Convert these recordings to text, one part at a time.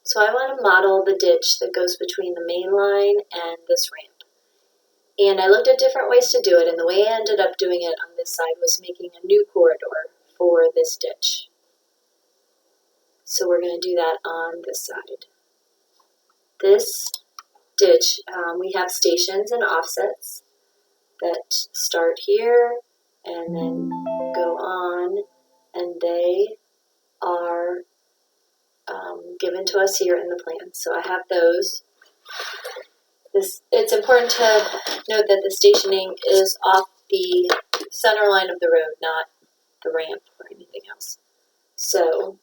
So I want to model the ditch that goes between the main line and this ramp. And I looked at different ways to do it, and the way I ended up doing it on this side was making a new corridor for this ditch. So we're going to do that on this side. This ditch, we have stations and offsets that start here and then go on, and they are given to us here in the plan. So I have those. It's important to note that the stationing is off the center line of the road, not the ramp or anything else. So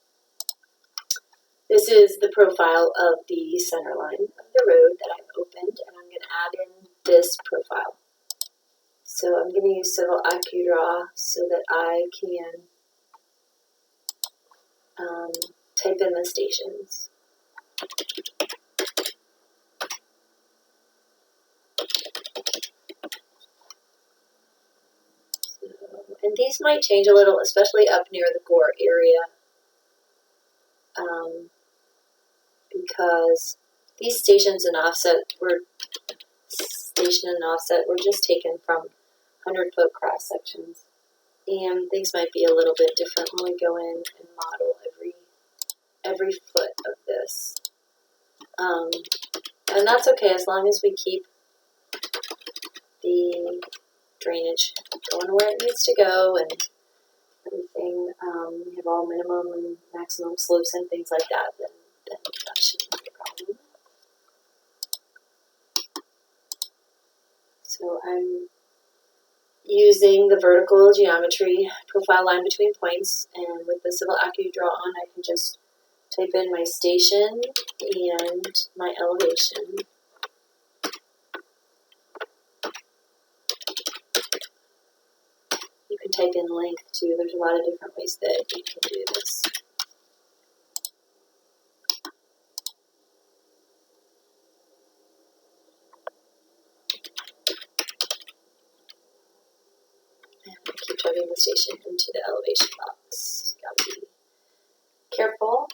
this is the profile of the center line of the road that I've opened, and I'm going to add in this profile. So I'm going to use Civil AccuDraw so that I can type in the stations. And these might change a little, especially up near the Gore area, because these stations and offset were just taken from 100-foot cross sections, and things might be a little bit different when we go in and model every foot of this. And that's okay as long as we keep the drainage going where it needs to go and everything. We have all minimum and maximum slopes and things like that, then that shouldn't be a problem. So I'm using the vertical geometry profile line between points, and with the Civil AccuDraw on, I can just type in my station and my elevation. You can type in length too. There's a lot of different ways that you can do this. And I keep typing the station into the elevation box. Gotta be careful.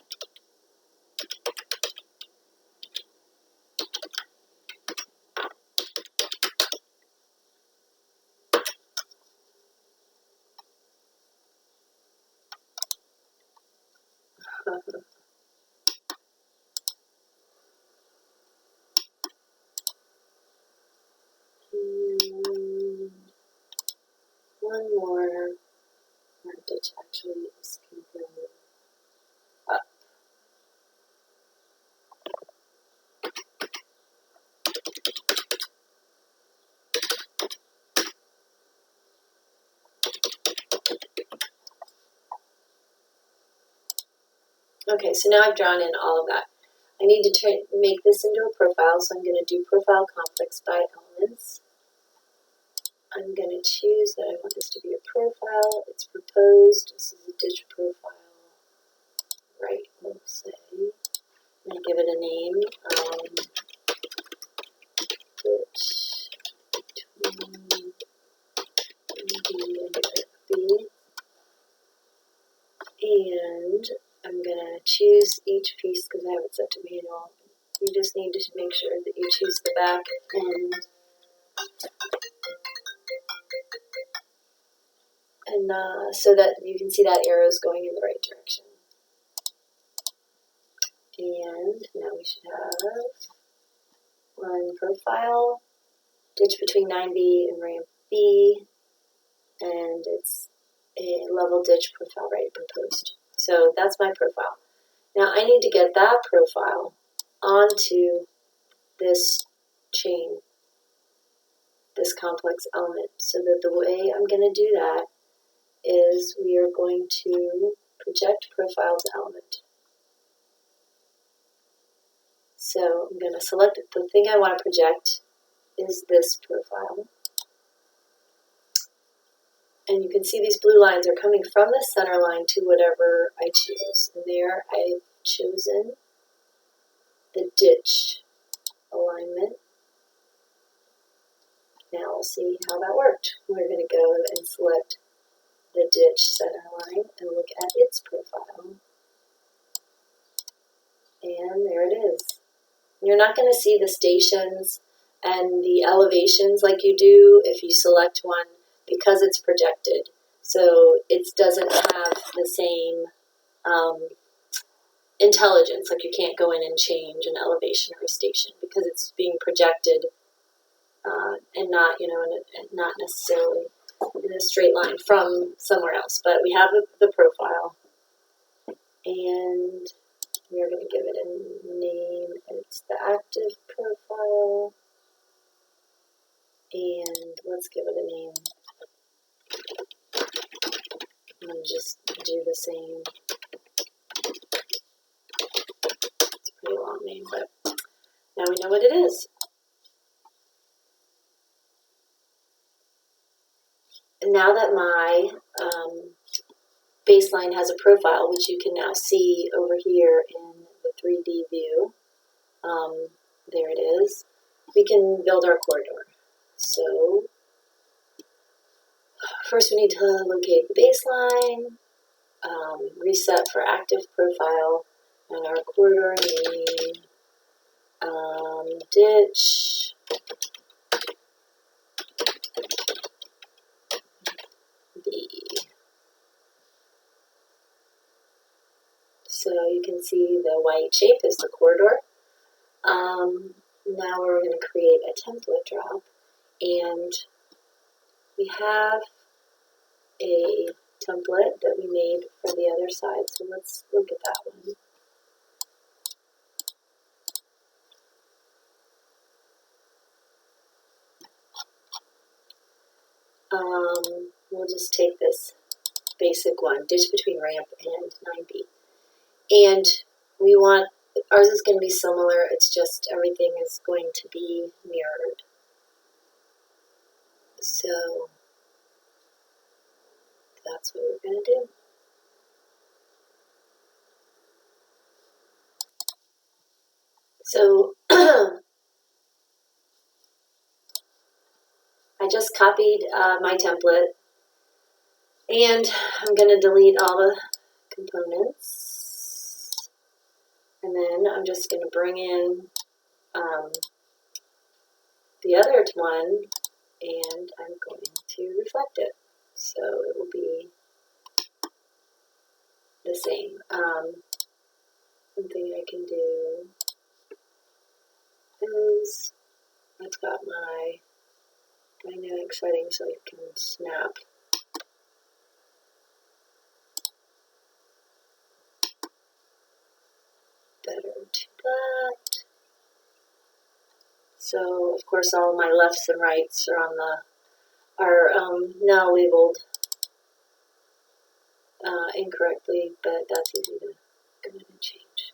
One more. Our ditch actually is going to go up. Okay, so now I've drawn in all of that. I need to make this into a profile, so I'm going to do profile complex by elements. I'm going to choose that I want this to be a profile. It's proposed. This is a ditch profile. Right, we'll say. I'm going to give it a name. Ditch between B and B. And I'm going to choose each piece because I have it set to manual. You just need to make sure that you choose the back end. And so that you can see that arrow is going in the right direction. And now we should have one profile, ditch between 9B and ramp B, and it's a level ditch profile right proposed. So that's my profile. Now I need to get that profile onto this chain, this complex element, so that the way I'm going to do that is we are going to project profile to element. So I'm going to select the thing I want to project is this profile. And you can see these blue lines are coming from the center line to whatever I choose. And there I've chosen the ditch alignment. Now we'll see how that worked. We're going to go and select the ditch center line and look at its profile. And there it is. You're not going to see the stations and the elevations like you do if you select one because it's projected. So it doesn't have the same intelligence, like you can't go in and change an elevation or a station because it's being projected and not, not necessarily in a straight line from somewhere else. But we have the profile, and we're going to give it a name. It's the active profile, and let's give it a name. I'm going to just do the same. It's a pretty long name, but now we know what it is. And now that my baseline has a profile, which you can now see over here in the 3D view, there it is, we can build our corridor. So first we need to locate the baseline, reset for active profile, and our corridor name, ditch, B. So you can see the white shape is the corridor. Now we're going to create a template drop, and we have a template that we made for the other side, so let's look at that one. We'll just take this basic one, ditch between ramp and 9B. And we want, ours is going to be similar, it's just everything is going to be mirrored. So that's what we're going to do. So I just copied my template, and I'm going to delete all the components, and then I'm just going to bring in the other one, and I'm going to reflect it. So it will be the same. One thing I can do is I've got my dynamic settings so I can snap. Better to that. So of course all my lefts and rights are now labeled incorrectly, but that's easy to go in and change.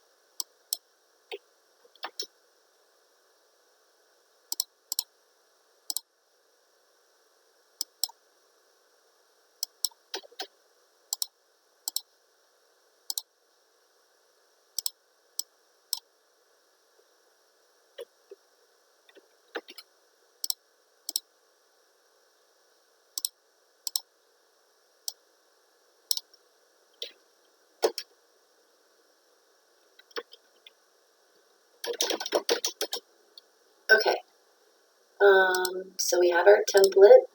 Okay, so we have our template.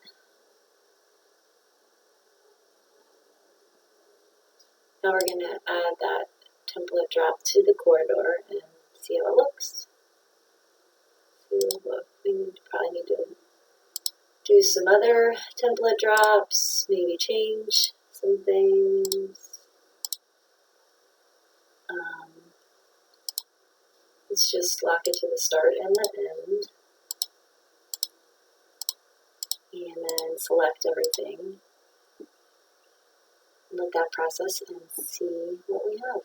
Now we're going to add that template drop to the corridor and see how it looks. See what we probably need to do some other template drops, maybe change some things. Let's just lock it to the start and the end, and then select everything. Let that process and see what we have.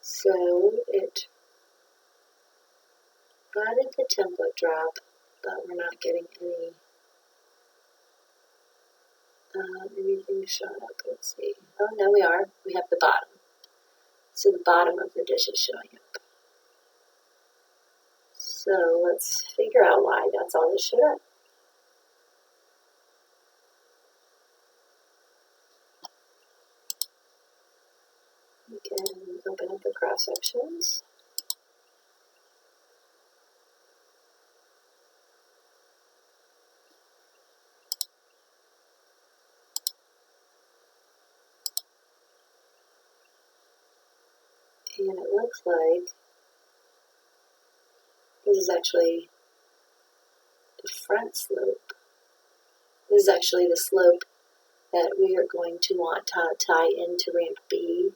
So it added the template drop, but we're not getting anything showing up. Let's see. Oh, no, we are. we have the bottom. So the bottom of the ditch is showing up. So let's figure out why that's all that showed up. We can open up the cross sections. And it looks like this is actually the front slope. This is actually the slope that we are going to want to tie into ramp B,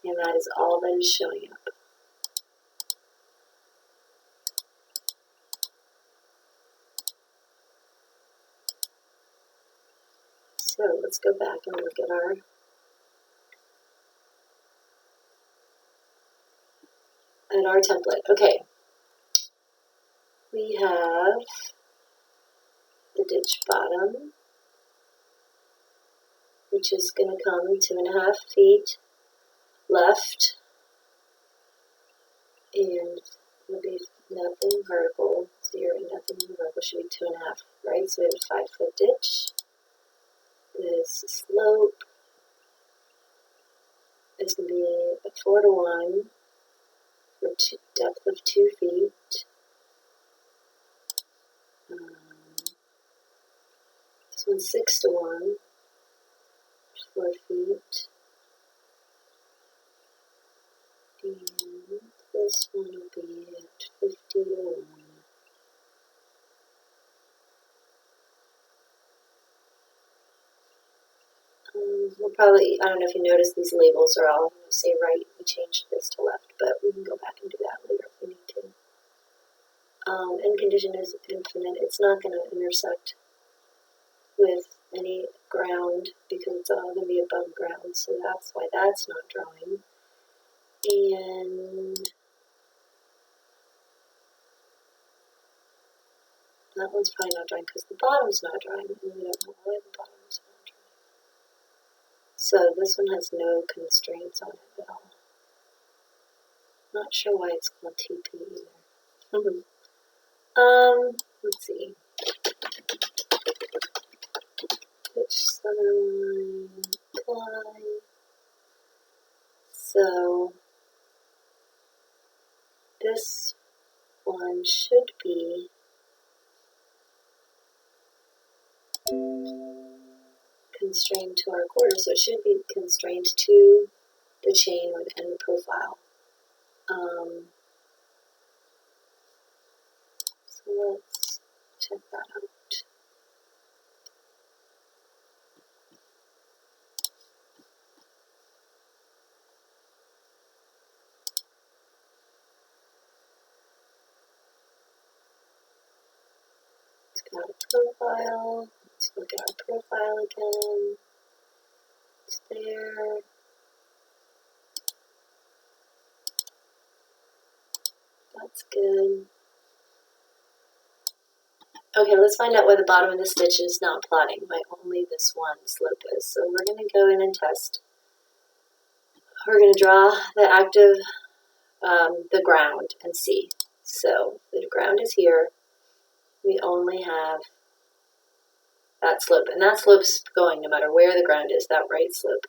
and that is all that is showing up. So let's go back and look at our template. Okay, we have the ditch bottom, which is going to come 2.5 feet left, and will be nothing vertical, 0, nothing vertical, should be 2.5, right? So we have a 5-foot ditch. This slope is going to be a 4-to-1 for depth of 2 feet. This one's 6-to-1, 4 feet. And this one will be at 50-to-1. We'll probably, I don't know if you noticed, these labels are all going to say right. We changed this to left, but we can go back and do that later if we need to. End condition is infinite. It's not going to intersect with any ground because it's all going to be above ground, so that's why that's not drawing. And that one's probably not drawing because the bottom's not drawing, and we don't know why the bottom's not drawing. So this one has no constraints on it at all. Not sure why it's called TP either. Let's see. Pitch center line, apply. So this one should be constrained to our quarter, so it should be constrained to the chain and the profile. So let's check that out. It's got a profile. Let's look at our profile again. It's there. That's good. Okay, let's find out why the bottom of the stitch is not plotting, why only this one slope is. So we're going to go in and test. We're going to draw the active, the ground, and see. So the ground is here. We only have that slope, and that slope's going no matter where the ground is, that right slope.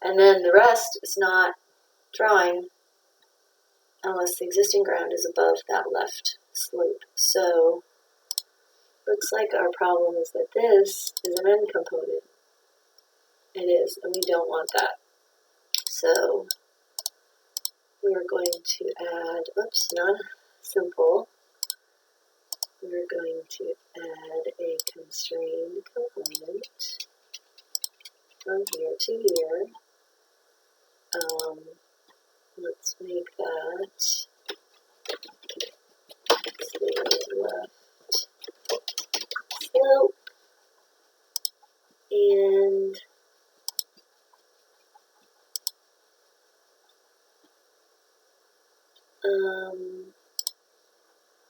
And then the rest is not drawing unless the existing ground is above that left slope. So looks like our problem is that this is an end component. It is, and we don't want that. So we're going to add, oops, not simple. We're going to add a constrained component from here to here. Let's make that left slope, and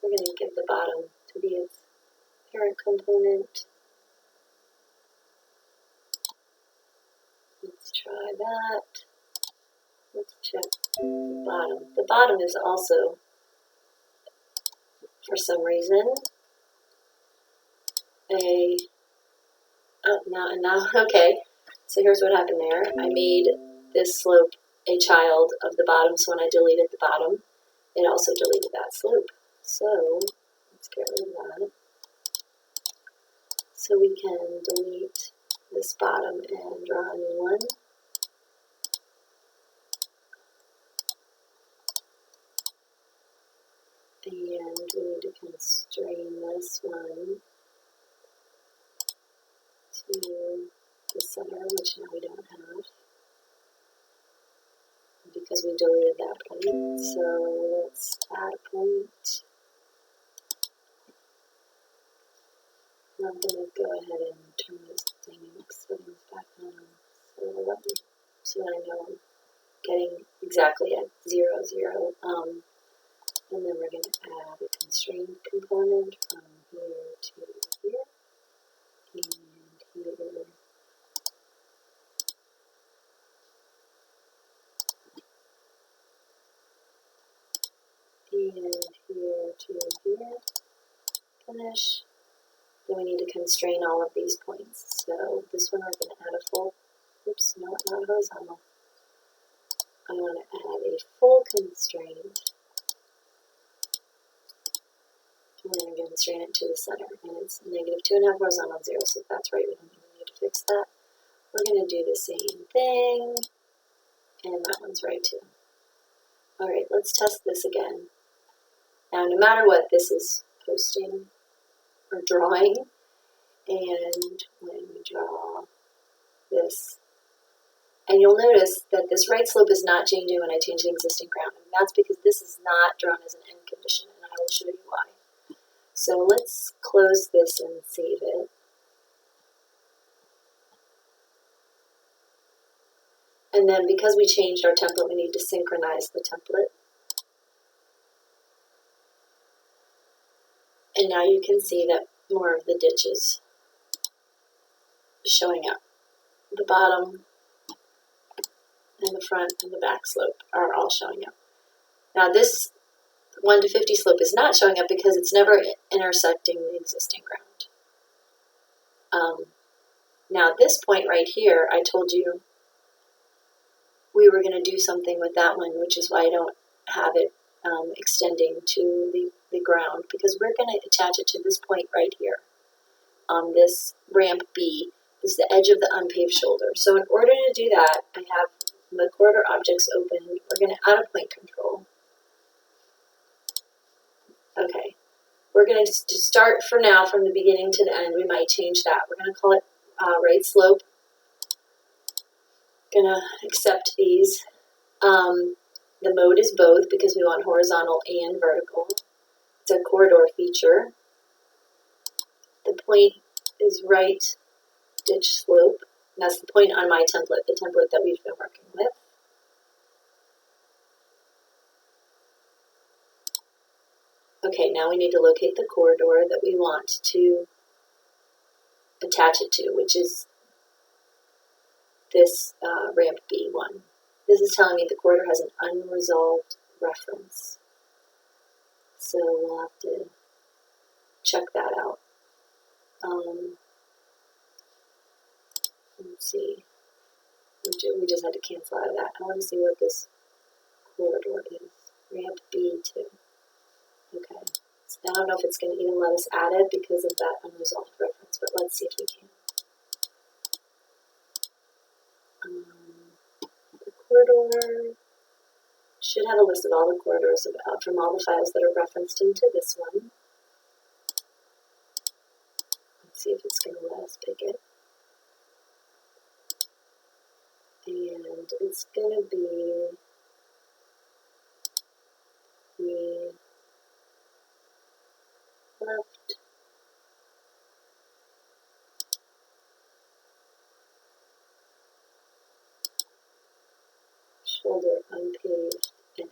we're going to give the bottom to be its parent component. Let's try that. Let's check the bottom. The bottom is also, for some reason, okay. So here's what happened there. I made this slope a child of the bottom, so when I deleted the bottom, it also deleted that slope. So let's get rid of that. So we can delete this bottom and draw a new one. And we need to constrain this one to the center, which now we don't have because we deleted that point. So let's add a point. I'm going to go ahead and turn this dynamic settings back on so that I know I'm getting exactly at 0, 0. And then we're going to add a constrained component from here to here, and here, and here to here. Finish. Then we need to constrain all of these points. So this one we're going to add a full, oops, no, not horizontal. I want to add a full constraint. And then I'm going to constrain it to the center. And it's -2.5 horizontal, 0. So if that's right, we don't even need to fix that. We're going to do the same thing. And that one's right too. All right, let's test this again. Now, no matter what, this is posting or drawing. And when we draw this, and you'll notice that this right slope is not changing when I change the existing ground. And that's because this is not drawn as an end condition, and I will show you why. So let's close this and save it. And then because we changed our template, we need to synchronize the template. And now you can see that more of the ditches showing up. The bottom and the front and the back slope are all showing up. Now this 1 to 50 slope is not showing up because it's never intersecting the existing ground. Now this point right here, I told you we were going to do something with that one, which is why I don't have it extending to the ground, because we're going to attach it to this point right here on this ramp B. This is the edge of the unpaved shoulder. So in order to do that, I have the corridor objects open. We're going to add a point control. Okay. We're going to start for now from the beginning to the end. We might change that. We're going to call it right slope. Going to accept these. The mode is both because we want horizontal and vertical. It's a corridor feature. The point is right ditch slope. And that's the point on my template, the template that we've been working with. Okay, now we need to locate the corridor that we want to attach it to, which is this ramp B1. This is telling me the corridor has an unresolved reference. So we'll have to check that out. Let's see. We just had to cancel out of that. I want to see what this corridor is. Ramp B2. Okay. So I don't know if it's going to even let us add it because of that unresolved reference, but let's see if we can. The corridor should have a list of all the corridors from all the files that are referenced into this one. Let's see if it's going to let us pick it. And it's going to be the left shoulder unpaved end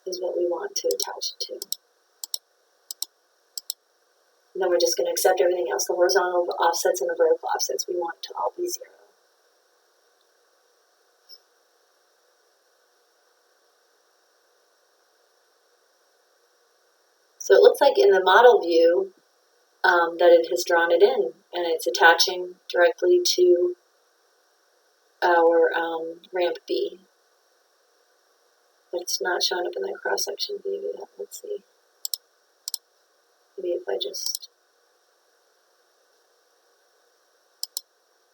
is what we want to attach it to. And then we're just going to accept everything else. The horizontal offsets and the vertical offsets we want to all be 0. So it looks like in the model view that it has drawn it in, and it's attaching directly to our ramp B. But it's not showing up in that cross-section view yet. Let's see. Maybe if I just,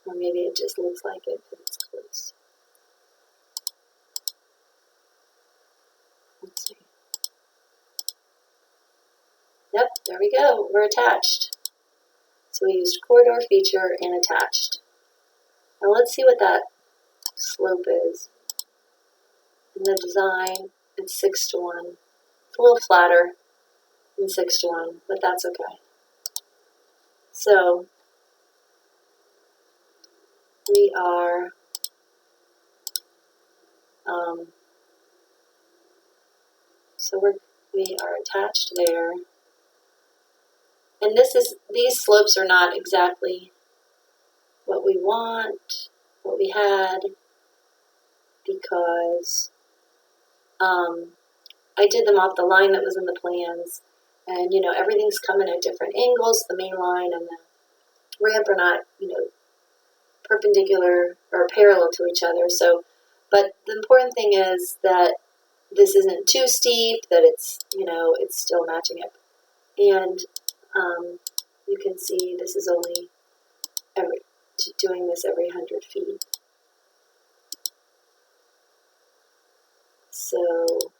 or maybe it just looks like it because it's close. Let's see. Yep, there we go. We're attached. So we used corridor feature and attached. Now let's see what that slope is. In the design, it's 6:1. It's a little flatter than 6:1, but that's okay. So we are we are attached there, and these slopes are not exactly what we want, what we had, because I did them off the line that was in the plans, and everything's coming at different angles. The main line and the ramp are not perpendicular or parallel to each other. So, but the important thing is that this isn't too steep, that it's it's still matching up, and you can see this is only doing this every 100 feet. So,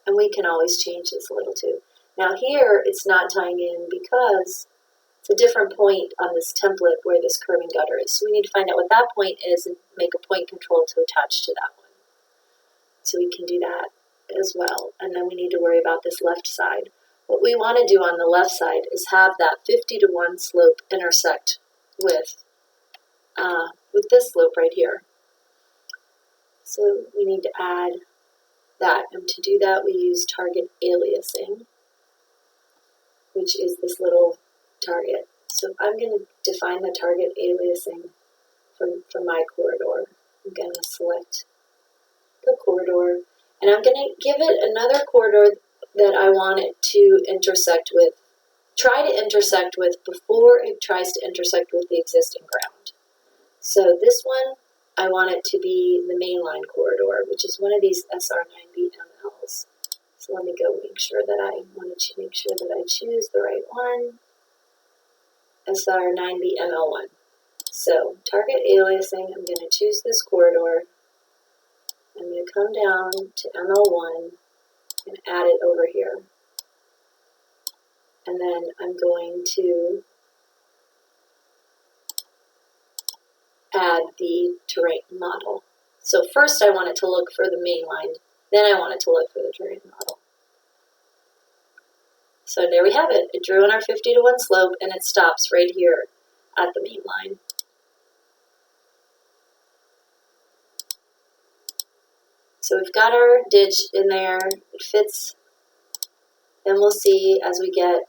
and we can always change this a little too. Now here it's not tying in because it's a different point on this template where this curving gutter is. So we need to find out what that point is and make a point control to attach to that one. So we can do that as well. And then we need to worry about this left side. What we want to do on the left side is have that 50:1 slope intersect with this slope right here. So we need to add that. And to do that, we use target aliasing, which is this little target. So I'm going to define the target aliasing for my corridor. I'm going to select the corridor, and I'm going to give it another corridor that I want it to intersect with, try to intersect with before it tries to intersect with the existing ground. So this one, I want it to be the mainline corridor, which is one of these SR9BMLs. So let me go make sure that I choose the right one. SR9BML1. So target aliasing, I'm going to choose this corridor. I'm going to come down to ML1 and add it over here. And then I'm going to add the terrain model. So first I want it to look for the main line, then I want it to look for the terrain model. So there we have it. It drew in our 50:1 slope, and it stops right here at the main line. So we've got our ditch in there, it fits. Then we'll see as we get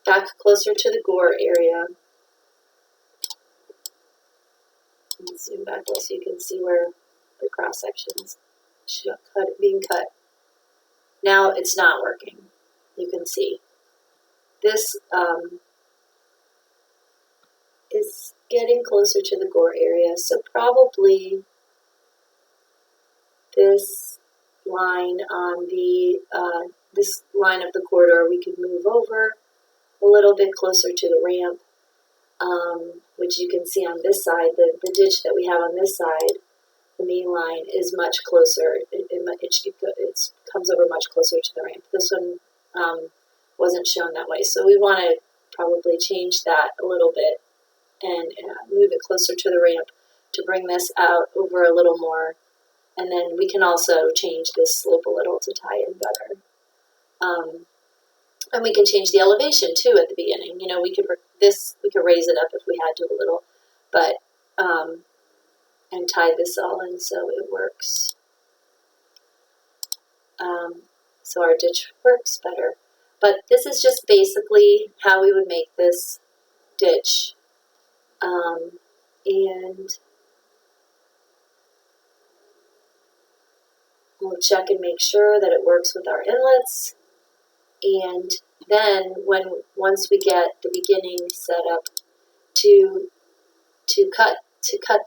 back closer to the gore area. Let's zoom back so you can see where the cross sections being cut. Now it's not working. You can see this is getting closer to the gore area, so probably this line on the this line of the corridor we could move over a little bit closer to the ramp, which you can see on this side. The ditch that we have on this side, the main line, is much closer. It comes over much closer to the ramp. This one wasn't shown that way, so we want to probably change that a little bit and move it closer to the ramp to bring this out over a little more. And then we can also change this slope a little to tie in better. And we can change the elevation too at the beginning. We could raise it up if we had to a little, but and tie this all in so it works. So our ditch works better. But this is just basically how we would make this ditch. And we'll check and make sure that it works with our inlets. And then once we get the beginning set up to cut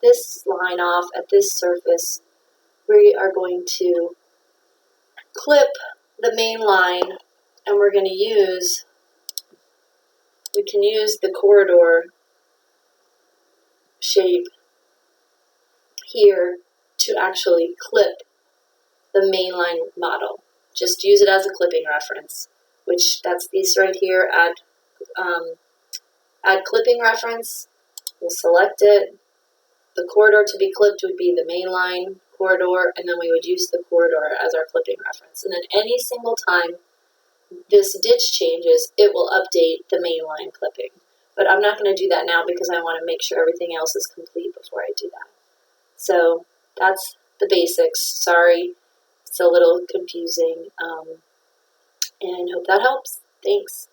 this line off at this surface, we are going to clip the main line, and we can use the corridor shape here to actually clip the mainline model. Just use it as a clipping reference, which that's these right here. Add clipping reference. We'll select it. The corridor to be clipped would be the mainline corridor, and then we would use the corridor as our clipping reference. And then any single time this ditch changes, it will update the mainline clipping. But I'm not going to do that now because I want to make sure everything else is complete before I do that. So that's the basics. Sorry, it's a little confusing, and hope that helps. Thanks.